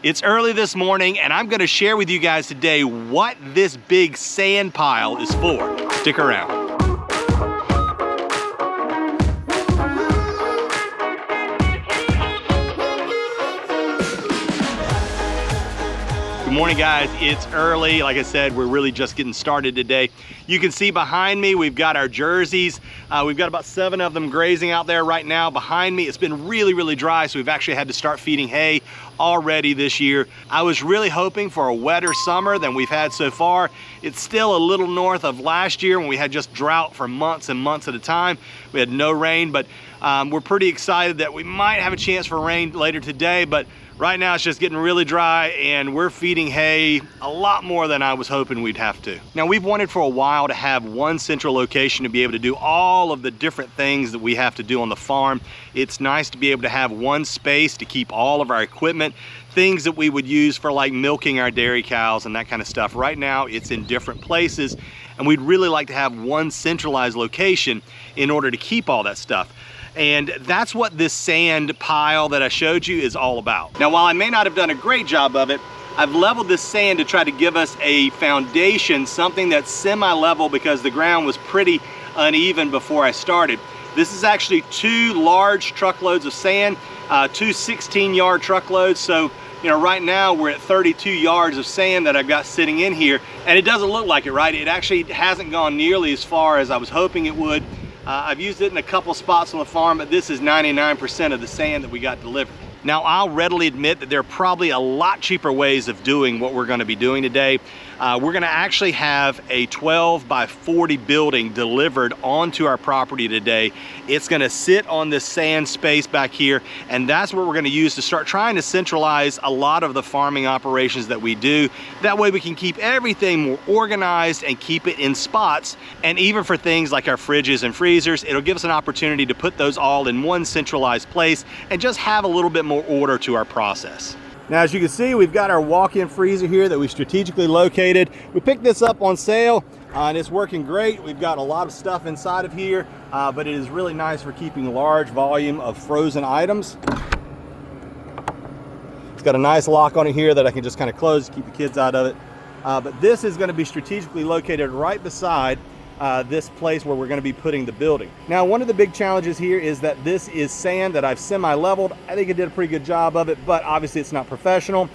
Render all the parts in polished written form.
It's early this morning and I'm gonna share with you guys today what this big sand pile is for. Stick around. Good morning, guys. It's early. Like I said, we're really just getting started today. You can see behind me, we've got our jerseys. We've got about 7 of them grazing out there right now. Behind me, it's been really dry, so we've actually had to start feeding hay already this year. I was really hoping for a wetter summer than we've had so far. It's still a little north of last year when we had just drought for months and months at a time. We had no rain, but we're pretty excited that we might have a chance for rain later today, but right now it's just getting really dry and we're feeding hay a lot more than I was hoping we'd have to. Now, we've wanted for a while to have one central location to be able to do all of the different things that we have to do on the farm. It's nice to be able to have one space to keep all of our equipment, things that we would use for like milking our dairy cows and that kind of stuff. Right now it's in different places and we'd really like to have one centralized location in order to keep all that stuff. And that's what this sand pile that I showed you is all about. Now, while I may not have done a great job of it, I've leveled this sand to try to give us a foundation, something that's semi-level because the ground was pretty uneven before I started. This is actually 2 large truckloads of sand, 2 16-yard truckloads. So, you know, right now we're at 32 yards of sand that I've got sitting in here, and it doesn't look like it, right? It actually hasn't gone nearly as far as I was hoping it would. I've used it in a couple spots on the farm, but this is 99% of the sand that we got delivered. Now, I'll readily admit that there are probably a lot cheaper ways of doing what we're gonna be doing today. We're gonna actually have a 12 by 40 building delivered onto our property today. It's gonna sit on this sand space back here, and that's what we're gonna use to start trying to centralize a lot of the farming operations that we do. That way we can keep everything more organized and keep it in spots. And even for things like our fridges and freezers, it'll give us an opportunity to put those all in one centralized place and just have a little bit more order to our process. Now, as you can see, we've got our walk-in freezer here that we strategically located. We picked this up on sale and it's working great. We've got a lot of stuff inside of here, but it is really nice for keeping a large volume of frozen items. It's got a nice lock on it here that I can just kind of close to keep the kids out of it. But this is going to be strategically located right beside this place where we're going to be putting the building. Now, one of the big challenges here is that this is sand that I've semi-leveled. I think it did a pretty good job of it, but obviously it's not professional.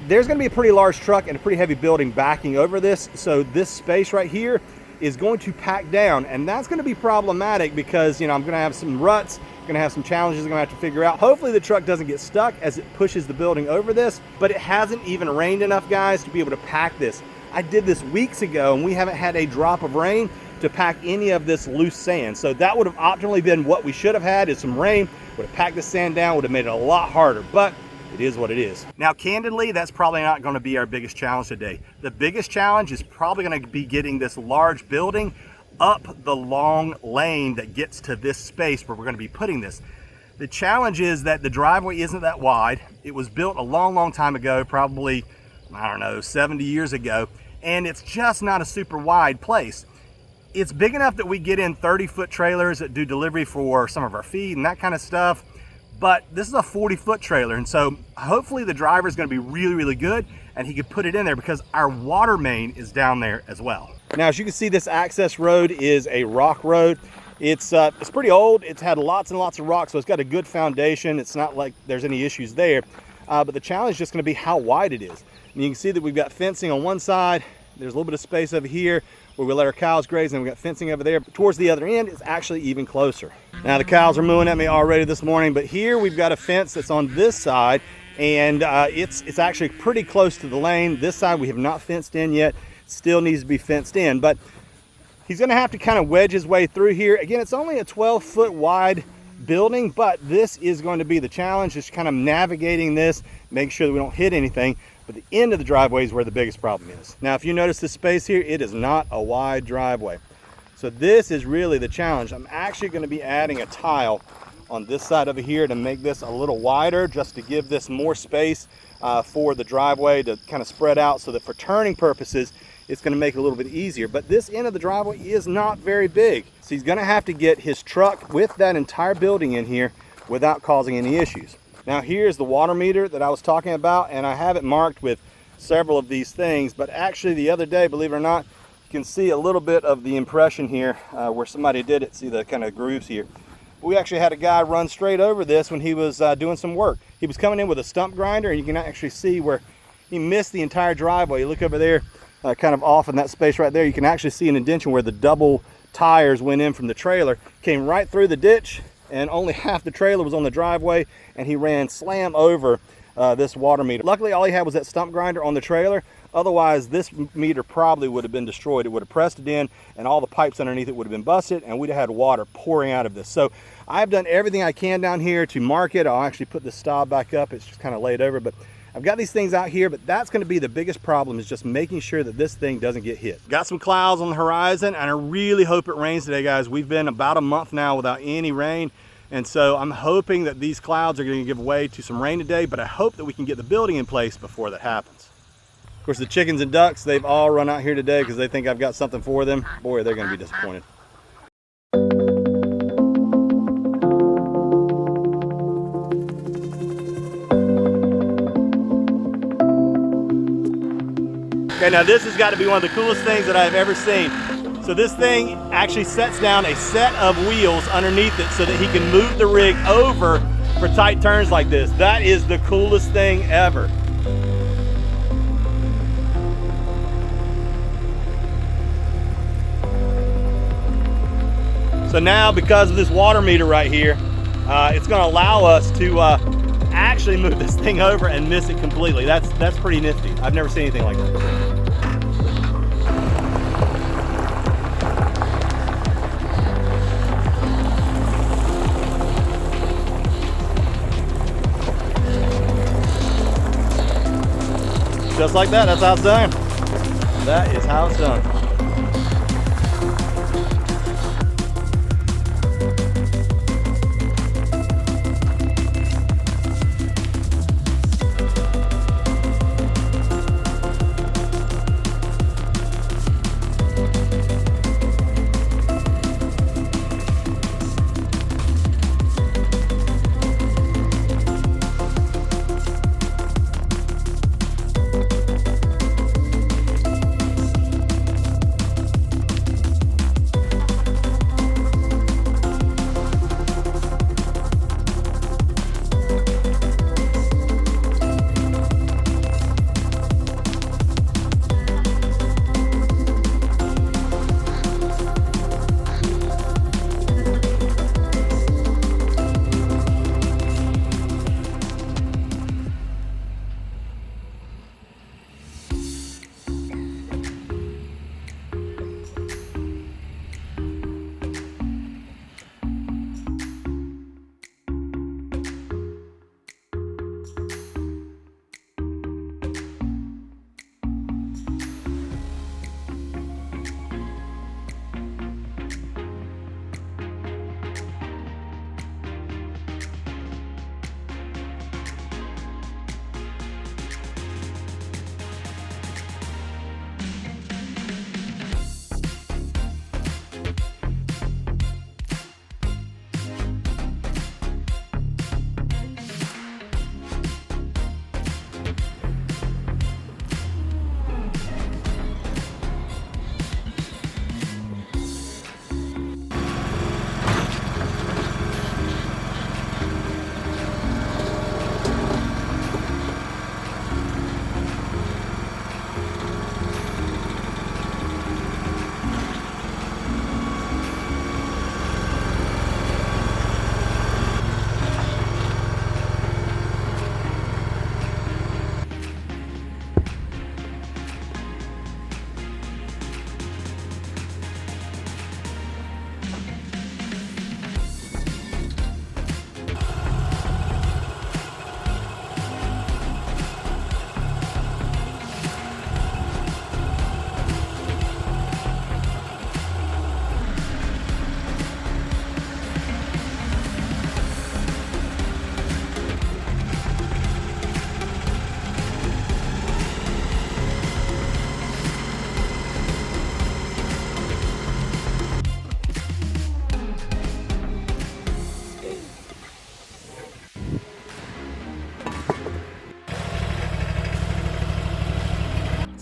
There's going to be a pretty large truck and a pretty heavy building backing over this, so this space right here is going to pack down, and that's going to be problematic because, you know, I'm going to have some ruts, going to have some challenges I'm going to have to figure out. Hopefully the truck doesn't get stuck as it pushes the building over this, but it hasn't even rained enough, guys, to be able to pack this. I did this weeks ago and we haven't had a drop of rain to pack any of this loose sand. So that would have optimally been what we should have had, is some rain, would have packed the sand down, would have made it a lot harder, but it is what it is. Now, candidly, that's probably not going to be our biggest challenge today. The biggest challenge is probably going to be getting this large building up the long lane that gets to this space where we're going to be putting this. The challenge is that the driveway isn't that wide. It was built a long time ago, probably, I don't know, 70 years ago. And it's just not a super wide place. It's big enough that we get in 30-foot trailers that do delivery for some of our feed and that kind of stuff, but this is a 40-foot trailer, and so hopefully the driver is going to be really good and he could put it in there because our water main is down there as well. Now, as you can see, this access road is a rock road. It's pretty old. It's had lots and lots of rocks, so it's got a good foundation. It's not like there's any issues there, but the challenge is just going to be how wide it is. And you can see that we've got fencing on one side. There's a little bit of space over here where we let our cows graze, and we've got fencing over there. But towards the other end, it's actually even closer. Now, the cows are mooing at me already this morning, but here we've got a fence that's on this side, and it's actually pretty close to the lane. This side we have not fenced in yet. Still needs to be fenced in, but he's going to have to kind of wedge his way through here. Again, it's only a 12-foot wide building, but this is going to be the challenge, just kind of navigating this, make sure that we don't hit anything. But the end of the driveway is where the biggest problem is. Now, if you notice the space here, it is not a wide driveway. So this is really the challenge. I'm actually going to be adding a tile on this side over here to make this a little wider, just to give this more space for the driveway to kind of spread out, so that for turning purposes, it's going to make it a little bit easier. But this end of the driveway is not very big. So he's going to have to get his truck with that entire building in here without causing any issues. Now here's the water meter that I was talking about, and I have it marked with several of these things, but actually the other day, believe it or not, you can see a little bit of the impression here where somebody did it. See the kind of grooves here. We actually had a guy run straight over this when he was doing some work. He was coming in with a stump grinder, and you can actually see where he missed the entire driveway. You look over there, kind of off in that space right there, you can actually see an indentation where the double tires went in from the trailer, came right through the ditch, and only half the trailer was on the driveway, and he ran slam over this water meter. Luckily, all he had was that stump grinder on the trailer. Otherwise, this meter probably would have been destroyed. It would have pressed it in, and all the pipes underneath it would have been busted, and we'd have had water pouring out of this. So I've done everything I can down here to mark it. I'll actually put the stop back up. It's just kind of laid over, but I've got these things out here, but that's going to be the biggest problem, is just making sure that this thing doesn't get hit. Got some clouds on the horizon, and I really hope it rains today, guys. We've been about a month now without any rain, and so I'm hoping that these clouds are going to give way to some rain today, but I hope that we can get the building in place before that happens. Of course, the chickens and ducks, they've all run out here today because they think I've got something for them. Boy, they're going to be disappointed. Okay, now this has got to be one of the coolest things that I've ever seen. So this thing actually sets down a set of wheels underneath it so that he can move the rig over for tight turns like this. That is the coolest thing ever. So now, because of this water meter right here, it's going to allow us to actually move this thing over and miss it completely. That's pretty nifty. I've never seen anything like that before. Just like that, that's how it's done. That is how it's done.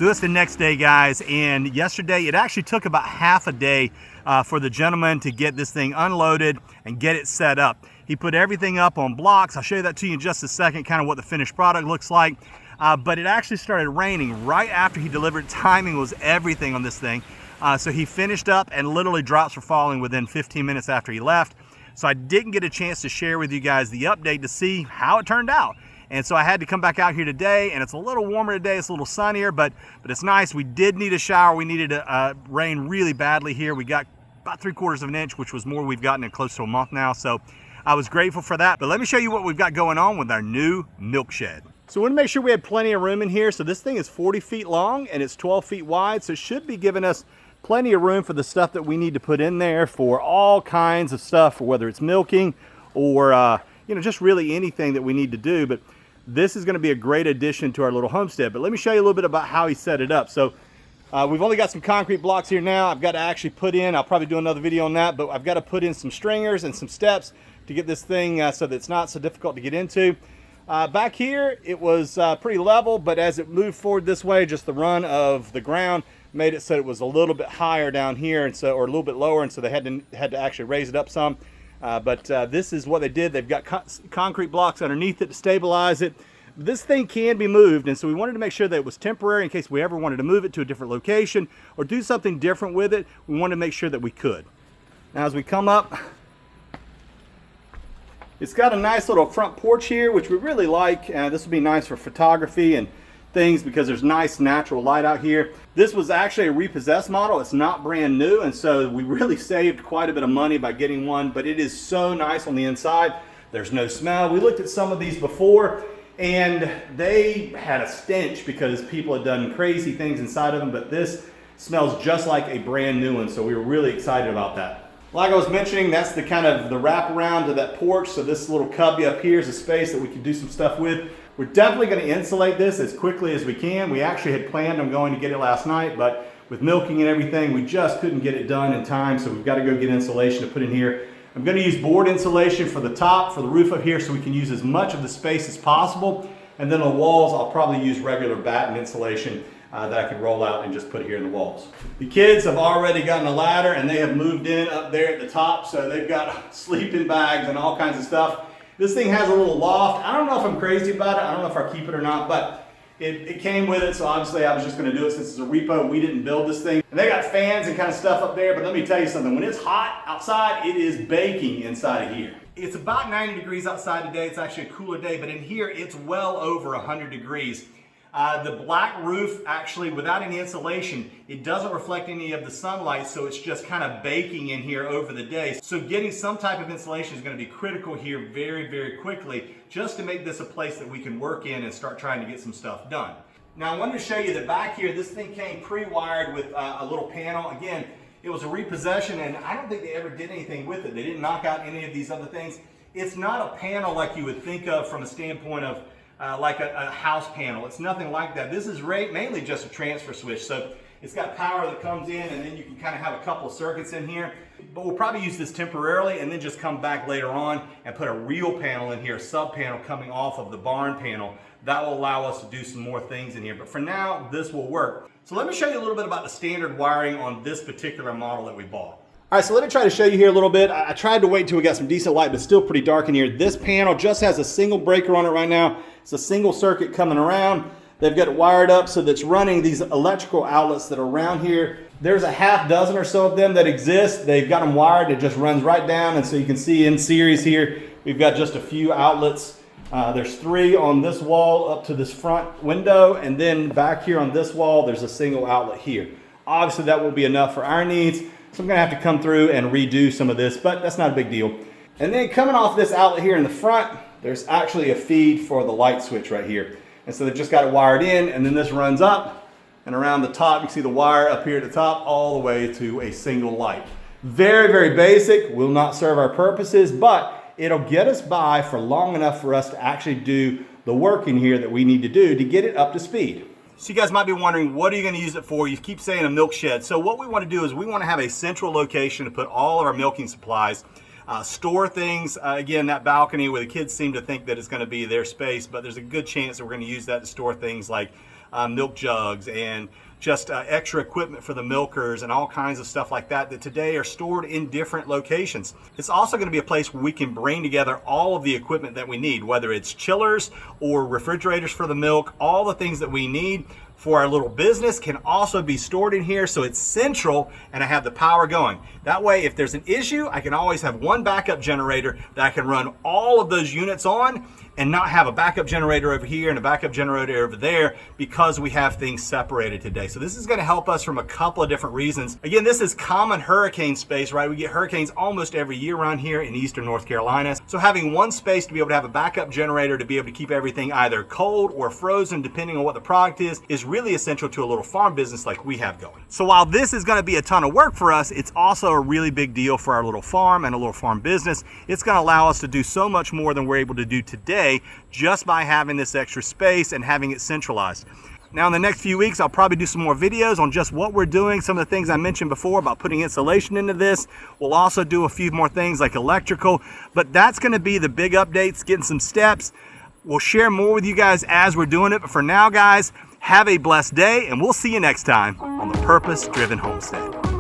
So it's the next day, guys, and yesterday it actually took about half a day for the gentleman to get this thing unloaded and get it set up. He put everything up on blocks. I'll show you that to you in just a second, kind of what the finished product looks like. But it actually started raining right after he delivered. Timing was everything on this thing. So he finished up and literally drops were falling within 15 minutes after he left. So I didn't get a chance to share with you guys the update to see how it turned out. And so I had to come back out here today, and it's a little warmer today. It's a little sunnier, but it's nice. We did need a shower. We needed rain really badly here. We got about 3/4 of an inch, which was more we've gotten in close to a month now. So I was grateful for that. But let me show you what we've got going on with our new milk shed. So we want to make sure we had plenty of room in here. So this thing is 40 feet long and it's 12 feet wide. So it should be giving us plenty of room for the stuff that we need to put in there for all kinds of stuff, whether it's milking or just really anything that we need to do. But this is going to be a great addition to our little homestead. But let me show you a little bit about how he set it up. So we've only got some concrete blocks here now. I've got to actually put in, I'll probably do another video on that, but I've got to put in some stringers and some steps to get this thing so that it's not so difficult to get into. Back here, it was pretty level, but as it moved forward this way, just the run of the ground made it so it was a little bit higher down here, and so, or a little bit lower, and so they had to actually raise it up some. But this is what they did. They've got concrete blocks underneath it to stabilize it. This thing can be moved, and so we wanted to make sure that it was temporary in case we ever wanted to move it to a different location or do something different with it. We wanted to make sure that we could. Now as we come up, it's got a nice little front porch here, which we really like. This would be nice for photography and things because there's nice natural light out here. This was actually a repossessed model. It's not brand new, and so we really saved quite a bit of money by getting one, but it is so nice on the inside. There's no smell. We looked at some of these before and they had a stench because people had done crazy things inside of them, but this smells just like a brand new one, so we were really excited about that. Like I was mentioning, that's the kind of the wraparound to that porch, so this little cubby up here is a space that we can do some stuff with. We're definitely going to insulate this as quickly as we can. We actually had planned on going to get it last night, but with milking and everything, we just couldn't get it done in time, so we've got to go get insulation to put in here. I'm going to use board insulation for the top, for the roof up here, so we can use as much of the space as possible. And then on the walls, I'll probably use regular batten insulation that I can roll out and just put here in the walls. The kids have already gotten a ladder and they have moved in up there at the top, so they've got sleeping bags and all kinds of stuff. This thing has a little loft. I don't know if I'm crazy about it. I don't know if I keep it or not, but it came with it, so obviously I was just going to do it since it's a repo. We didn't build this thing. And they got fans and kind of stuff up there, but let me tell you something. When it's hot outside, it is baking inside of here. It's about 90 degrees outside today. It's actually a cooler day, but in here it's well over 100 degrees. The black roof, actually, without any insulation, it doesn't reflect any of the sunlight, so it's just kind of baking in here over the day. So getting some type of insulation is going to be critical here very, very quickly, just to make this a place that we can work in and start trying to get some stuff done. Now I wanted to show you that back here, this thing came pre-wired with a little panel. Again, it was a repossession, and I don't think they ever did anything with it. They didn't knock out any of these other things. It's not a panel like you would think of from a standpoint of like a house panel. It's nothing like that. This is mainly just a transfer switch. So it's got power that comes in, and then you can kind of have a couple of circuits in here. But we'll probably use this temporarily and then just come back later on and put a real panel in here, a sub panel coming off of the barn panel. That will allow us to do some more things in here. But for now, this will work. So let me show you a little bit about the standard wiring on this particular model that we bought. All right, so let me try to show you here a little bit. I tried to wait until we got some decent light, but still pretty dark in here. This panel just has a single breaker on it right now. It's a single circuit coming around. They've got it wired up so that it's running these electrical outlets that are around here. There's a half dozen or so of them that exist. They've got them wired. It just runs right down, and so you can see in series here, we've got just a few outlets. There's 3 on this wall up to this front window, and then back here on this wall, there's a single outlet here. Obviously, that will be enough for our needs. So I'm gonna have to come through and redo some of this, but that's not a big deal. And then coming off this outlet here in the front, there's actually a feed for the light switch right here. And so they've just got it wired in, and then this runs up and around the top. You can see the wire up here at the top all the way to a single light. Very, very basic, will not serve our purposes, but it'll get us by for long enough for us to actually do the work in here that we need to do to get it up to speed. So you guys might be wondering, what are you going to use it for? You keep saying a milk shed. So what we want to do is we want to have a central location to put all of our milking supplies, store things. Again, that balcony where the kids seem to think that it's going to be their space, but there's a good chance that we're going to use that to store things like milk jugs and just extra equipment for the milkers and all kinds of stuff like that that today are stored in different locations. It's also going to be a place where we can bring together all of the equipment that we need, whether it's chillers or refrigerators for the milk. All the things that we need for our little business can also be stored in here, so it's central and I have the power going. That way, if there's an issue, I can always have one backup generator that I can run all of those units on and not have a backup generator over here and a backup generator over there, because we have things separated today. So this is going to help us from a couple of different reasons. Again, this is common hurricane space, right? We get hurricanes almost every year around here in eastern North Carolina. So having one space to be able to have a backup generator to be able to keep everything either cold or frozen, depending on what the product is really essential to a little farm business like we have going. So while this is going to be a ton of work for us, it's also a really big deal for our little farm and a little farm business. It's going to allow us to do so much more than we're able to do today just by having this extra space and having it centralized. Now in the next few weeks, I'll probably do some more videos on just what we're doing, some of the things I mentioned before about putting insulation into this. We'll also do a few more things like electrical, but that's going to be the big updates, getting some steps. We'll share more with you guys as we're doing it, but for now, guys, have a blessed day, and we'll see you next time on the Purpose Driven Homestead.